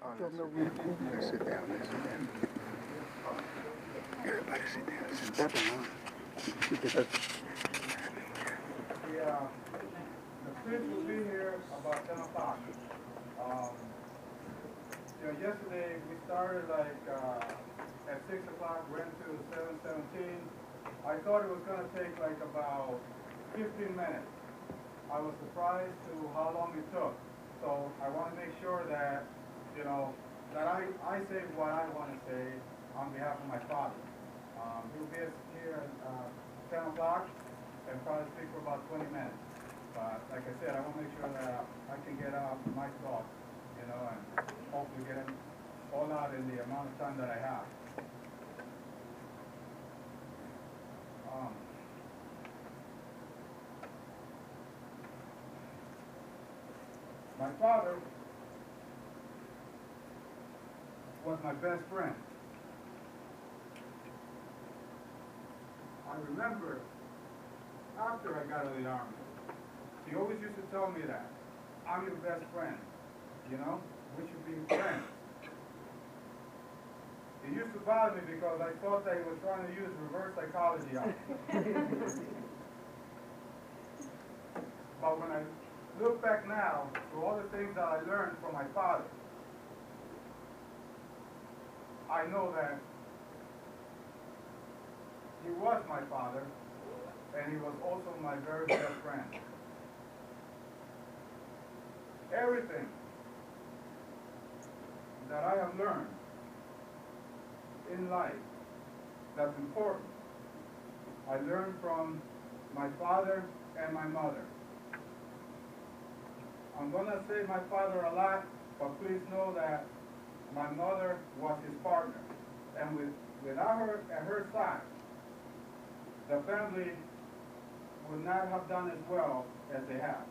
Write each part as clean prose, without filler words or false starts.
Oh, let's sit down. Let's sit down. Everybody sit down. Sit down. The kids will be here about 10 o'clock. Yesterday we started like at 6 o'clock, went to 7:17. I thought it was going to take like about 15 minutes. I was surprised to how long it took. So I want to make sure that, that I say what I want to say on behalf of my father. He'll be here at 10 o'clock and probably speak for about 20 minutes. But like I said, I want to make sure that I can get out my thoughts, and hopefully get them all out in the amount of time that I have. My father was my best friend. I remember after I got out of the army, he always used to tell me that, I'm your best friend, we should be friends. It used to bother me because I thought that he was trying to use reverse psychology on me. But when I look back now to all the things that I learned from my father, I know that he was my father, and he was also my very best friend. Everything that I have learned in life that's important, I learned from my father and my mother. I'm going to say my father a lot, but please know that my mother was his partner. And without her at her side, the family would not have done as well as they have.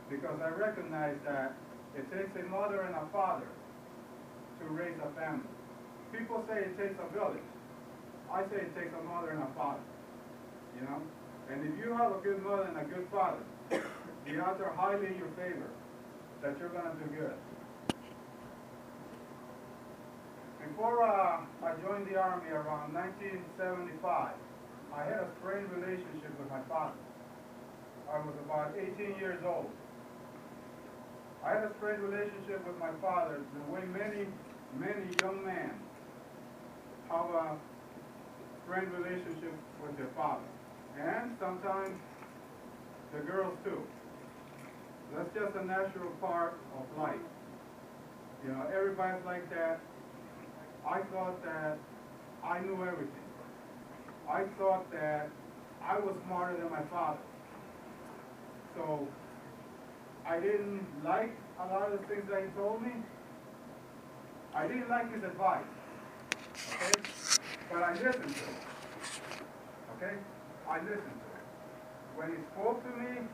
Because I recognize that it takes a mother and a father to raise a family. People say it takes a village. I say it takes a mother and a father. And if you have a good mother and a good father, the odds are highly in your favor that you're going to do good. Before I joined the Army around 1975, I had a strained relationship with my father. I was about 18 years old. I had a strained relationship with my father the way many young men have a strained relationship with their father. And sometimes the girls too. That's just a natural part of life. Everybody's like that. I thought that I knew everything. I thought that I was smarter than my father. So I didn't like a lot of the things that he told me. I didn't like his advice. Okay? But I listened to it. Okay? I listened to it. When he spoke to me,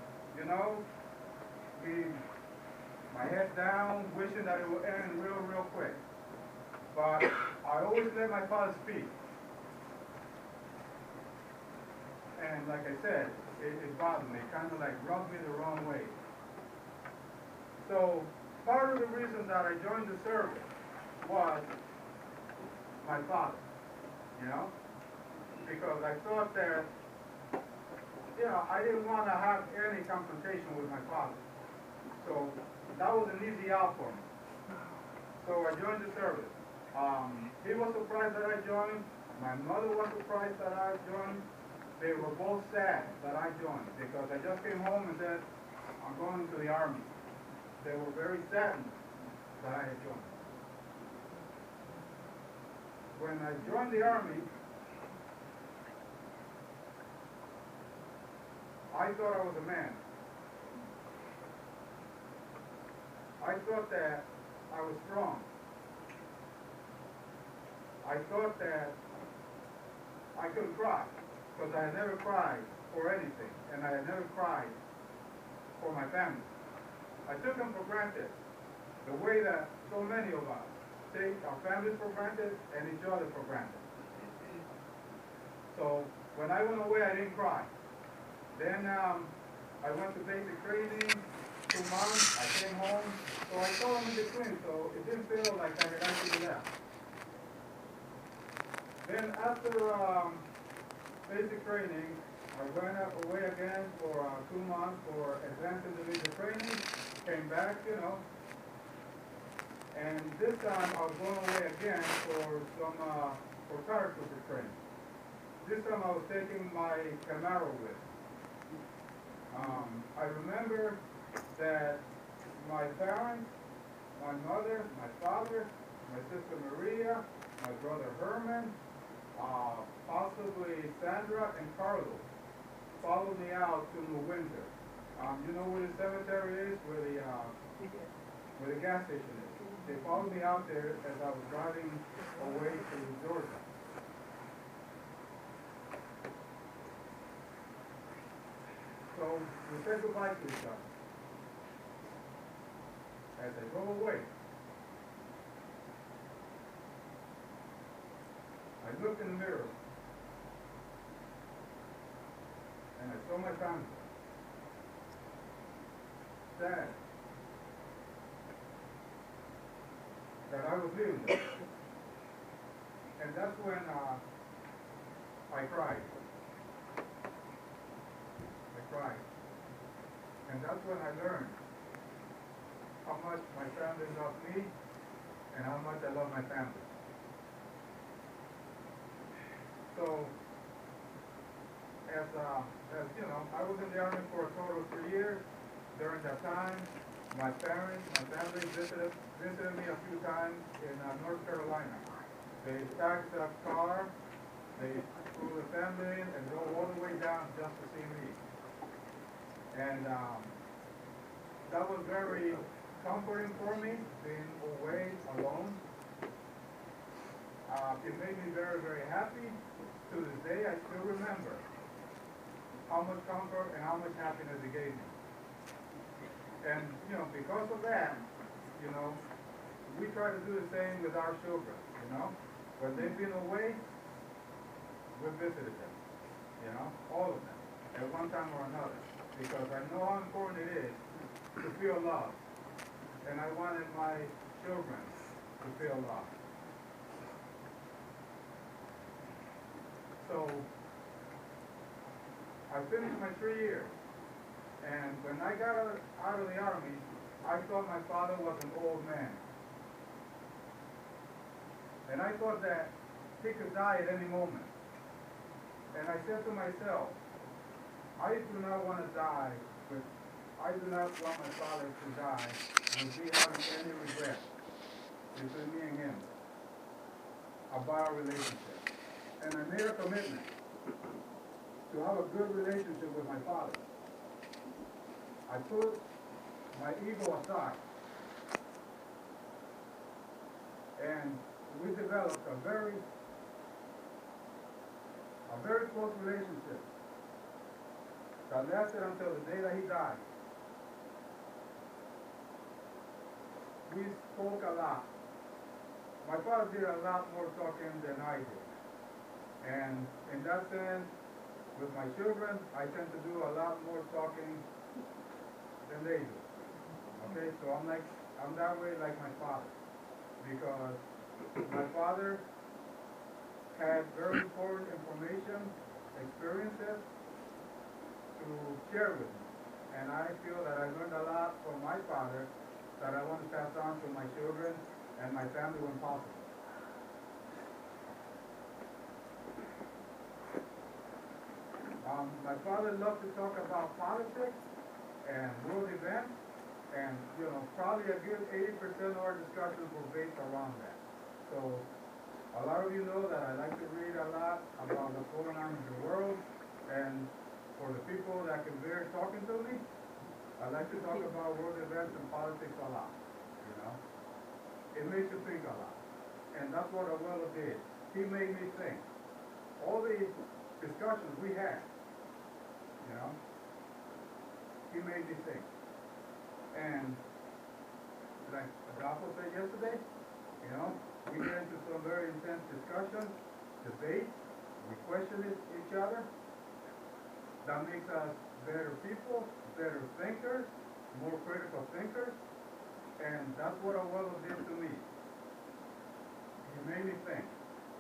my head down, wishing that it would end real quick. But I always let my father speak. And like I said, it bothered me, kind of like rubbed me the wrong way. So part of the reason that I joined the service was my father, because I thought that, I didn't want to have any confrontation with my father. So that was an easy out for me. So I joined the service. He was surprised that I joined. My mother was surprised that I joined. They were both sad that I joined because I just came home and said, I'm going into the Army. They were very saddened that I had joined. When I joined the Army, I thought I was a man. I thought that I was strong. I thought that I could cry, because I had never cried for anything, and I had never cried for my family. I took them for granted, the way that so many of us take our families for granted and each other for granted. So when I went away, I didn't cry. Then I went to basic training, 2 months, I came home, so I saw him in between, so it didn't feel like I had actually left. Then after basic training, I went away again for 2 months for advanced individual training, came back, you know, and this time I was going away again for some for paratrooper training. This time I was taking my Camaro with. I remember that my parents, my mother, my father, my sister Maria, my brother Herman, possibly Sandra and Carlos followed me out to New Windsor. You know where the cemetery is, where the gas station is. They followed me out there as I was driving away to Georgia. So we said goodbye to each other. As I drove away, I looked in the mirror and I saw my family. Sad that I was leaving them. And that's when I cried. And that's when I learned how much my family loved me and how much I love my family. So, as you know, I was in the Army for a total of 3 years. During that time, my family visited me a few times in North Carolina. They packed a car, they flew the family in and drove all the way down just to see me. And that was very comforting for me, being away alone. It made me very, very happy. To this day, I still remember how much comfort and how much happiness it gave me. And, you know, because of that, you know, we try to do the same with our children, you know. When they've been away, we visited them, you know, all of them, at one time or another. Because I know how important it is to feel loved. And I wanted my children to feel loved. So, I finished my 3 years. And when I got out of the Army, I thought my father was an old man. And I thought that he could die at any moment. And I said to myself, I do not want to die, but I do not want my father to die with me having any regret between me and him about our relationship. And I made a commitment to have a good relationship with my father. I put my ego aside, and we developed a very close relationship that lasted until the day that he died. We spoke a lot. My father did a lot more talking than I did. And in that sense, with my children, I tend to do a lot more talking than they do. Okay, so I'm that way like my father. Because my father had very important information, experiences to share with me. And I feel that I learned a lot from my father that I want to pass on to my children and my family when possible. My father loved to talk about politics and world events, and probably a good 80% of our discussions were based around that. So a lot of you know that I like to read a lot about what's going on in the world, and for the people that can bear talking to me, I like to talk about world events and politics a lot, It makes you think a lot. And that's what Abuelo did. He made me think. All these discussions we had, he made me think. And like Adolfo said yesterday, we get into some very intense discussions, debates, we question each other. That makes us better people, better thinkers, more critical thinkers, and that's what Abuelo did to me. He made me think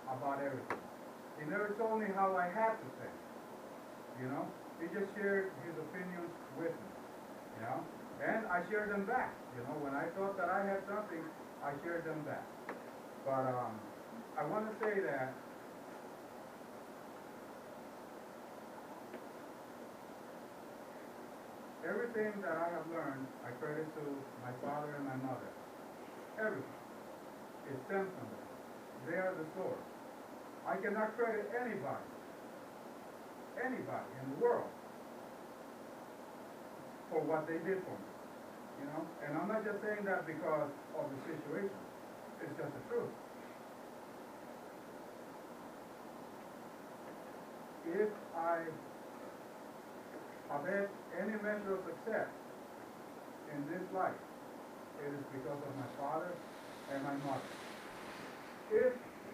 about everything. He never told me how I had to think, you know? He just shared his opinions with me, you know? And I shared them back, you know? When I thought that I had something, I shared them back. But I want to say that everything that I have learned, I credit to my father and my mother. Everything. It stems from them. They are the source. I cannot credit anybody in the world for what they did for me, you know? And I'm not just saying that because of the situation. It's just the truth. If I have had any measure of success in this life, it is because of my father and my mother. If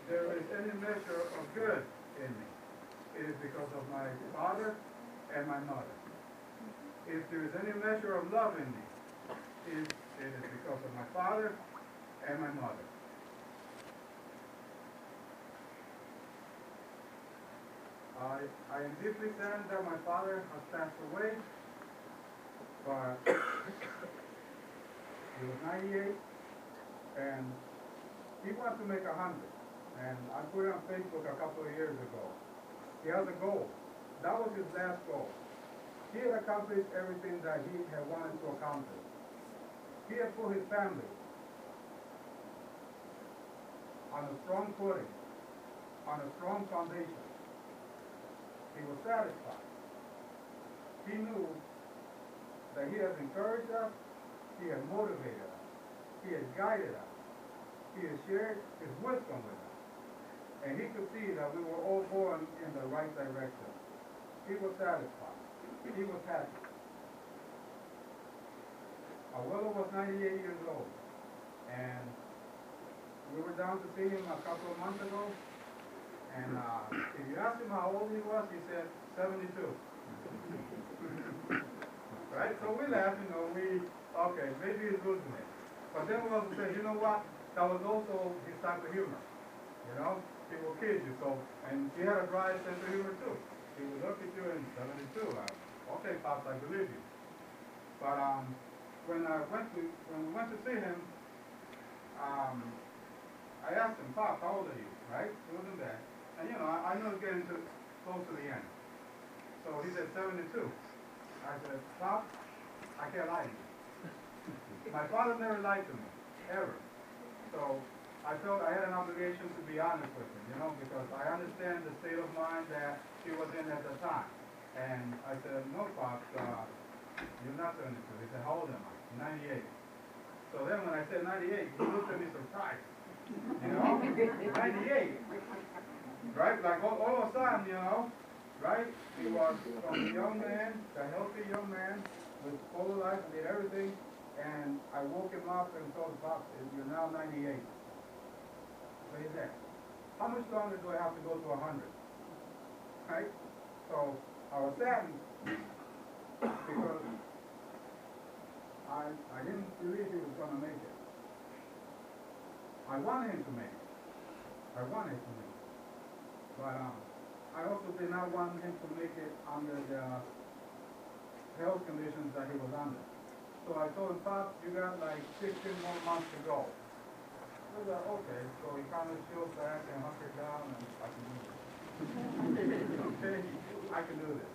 there is any measure of good in me, it is because of my father and my mother. If there is any measure of love in me, it is because of my father and my mother. I am deeply saddened that my father has passed away, but he was 98, and he wanted to make 100. And I put it on Facebook a couple of years ago. He has a goal. That was his last goal. He had accomplished everything that he had wanted to accomplish. He had put his family on a strong footing, on a strong foundation. He was satisfied. He knew that he had encouraged us, he had motivated us, he had guided us, he had shared his wisdom with us. And he could see that we were all going in the right direction. He was satisfied. He was happy. Abuelo was 98 years old, and we were down to see him a couple of months ago. And if you asked him how old he was, he said 72. Right? So we laughed, you know, okay, maybe he's losing it. But then we also said, you know what? That was also his type of humor. You know? He will kid you. So, and he had a dry sense of humor too. He would look at you and 72. Okay, Pops, I believe you. But when we went to see him, I asked him, Pop, how old are you? Right? He wasn't there. And you know, I know it's getting close to the end. So he said 72. I said, Pop, I can't lie to you. My father never lied to me, ever. So I felt I had an obligation to be honest with him, you know, because I understand the state of mind that he was in at the time. And I said, no, Pops, you're not 72. He said, how old am I? 98. So then when I said 98, he looked at me surprised. You know, 98. Right? Like all of a sudden, you know, right? He was from a young man, a healthy young man, with full of life and did everything. And I woke him up and told him, Pop, you're now 98. So he said, how much longer do I have to go to 100? Right? So I was saddened because I didn't believe he was going to make it. I wanted him to make it. I wanted him to make it. But I also did not want him to make it under the health conditions that he was under. So I told him, Pop, you got like 16 more months to go. I was like, okay. So he kind of chilled back and hunkered down, and I can do this. Okay, I can do this.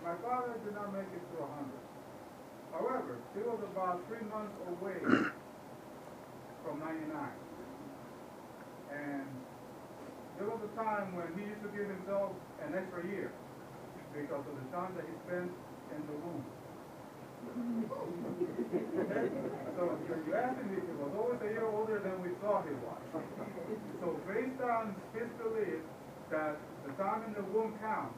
My father did not make it to 100. However, he was about 3 months away from 99. And there was a time when he used to give himself an extra year because of the time that he spent in the womb. So when you ask him, he was always a year older than we thought he was. So based on his belief that the time in the womb counts,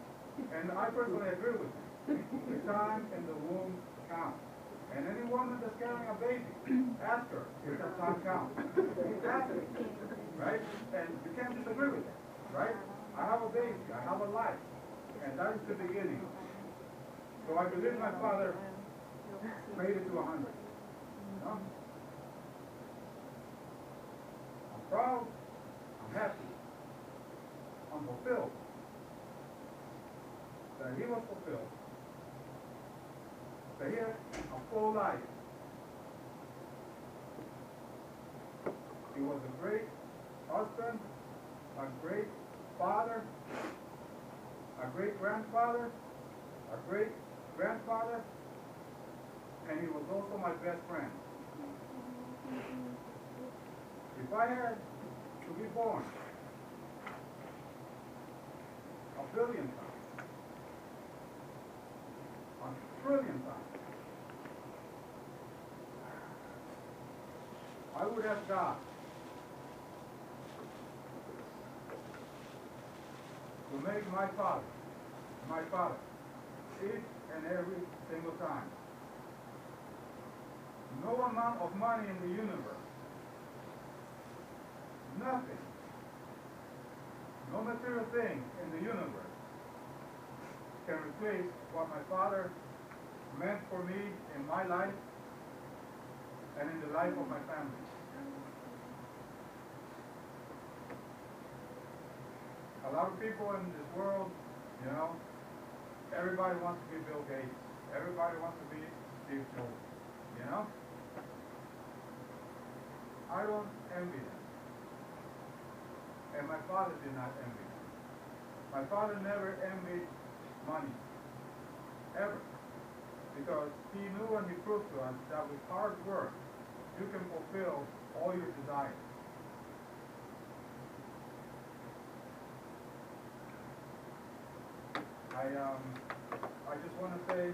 and I personally agree with him, the time in the womb counts. And any woman that's carrying a baby, ask her if that time counts. Ask her. Right? And you can't disagree with that. Right? I have a baby. I have a life. And that is the beginning. So I believe my father made it to 100. You know? I'm proud, I'm happy, I'm fulfilled. That he was fulfilled. That he had a full life. He was a great husband, a great father, a great grandfather, a great grandfather, and he was also my best friend. If I had to be born a billion times, a trillion times, I would have God to make my father, each and every single time. No amount of money in the universe, nothing, no material thing in the universe can replace what my father meant for me in my life and in the life of my family. A lot of people in this world, you know, everybody wants to be Bill Gates. Everybody wants to be Steve Jobs, you know? I don't envy them. And my father did not envy them. My father never envied money, ever. Because he knew and he proved to us that with hard work, you can fulfill all your desires. I just want to say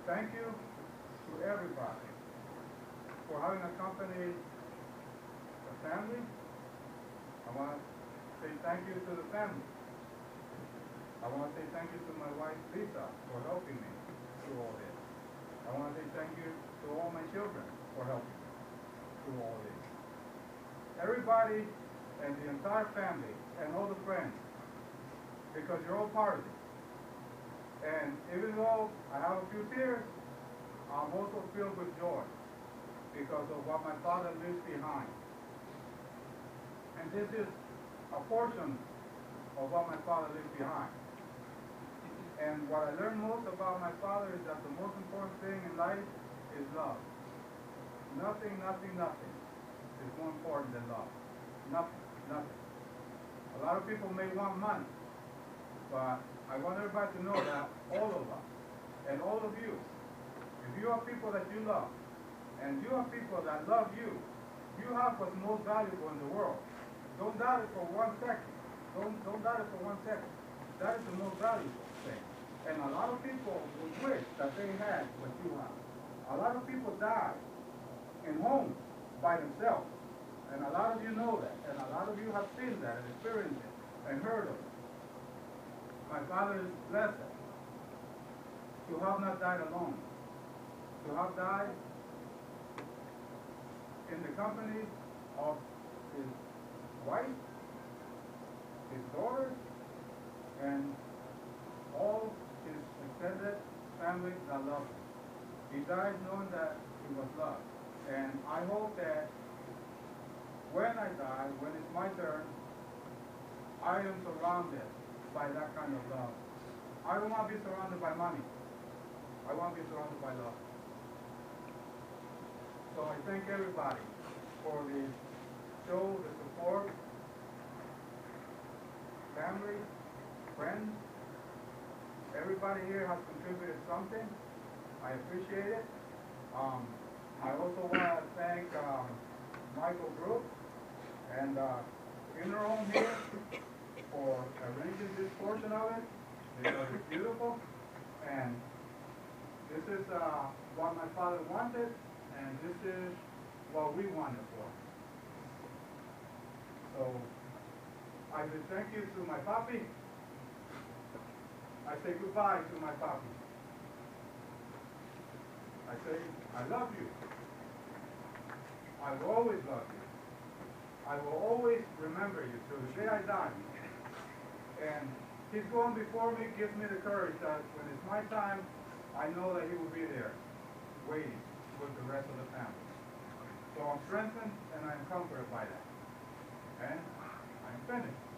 thank you to everybody for having accompanied the family. I want to say thank you to the family. I want to say thank you to my wife Lisa for helping me through all this. I want to say thank you to all my children for helping me through all this. Everybody and the entire family and all the friends, because you're all part of it. And even though I have a few tears, I'm also filled with joy because of what my father leaves behind. And this is a portion of what my father leaves behind. And what I learned most about my father is that the most important thing in life is love. Nothing is more important than love. Nothing. A lot of people may want money, but I want everybody to know that all of us and all of you, if you have people that you love, and you have people that love you, you have what's most valuable in the world. Don't doubt it for 1 second. Don't doubt it for 1 second. That is the most valuable thing. And a lot of people would wish that they had what you have. A lot of people die in homes by themselves. And a lot of you know that. And a lot of you have seen that and experienced it and heard of it. My father is blessed to have not died alone, to have died in the company of his wife, his daughters, and all his extended family that loved him. He died knowing that he was loved. And I hope that when I die, when it's my turn, I am surrounded by that kind of love. I don't want to be surrounded by money. I want to be surrounded by love. So I thank everybody for the show, the support, family, friends. Everybody here has contributed something. I appreciate it. I also want to thank Michael Brooks and Funeral Home here for arranging this portion of it because it's beautiful. And this is what my father wanted, and this is what we wanted for him. So I say thank you to my papi. I say goodbye to my papi. I say I love you. I will always love you. I will always remember you till the day I die. And he's going before me, gives me the courage that when it's my time I know that he will be there, waiting with the rest of the family. So I'm strengthened and I'm comforted by that. And I'm finished.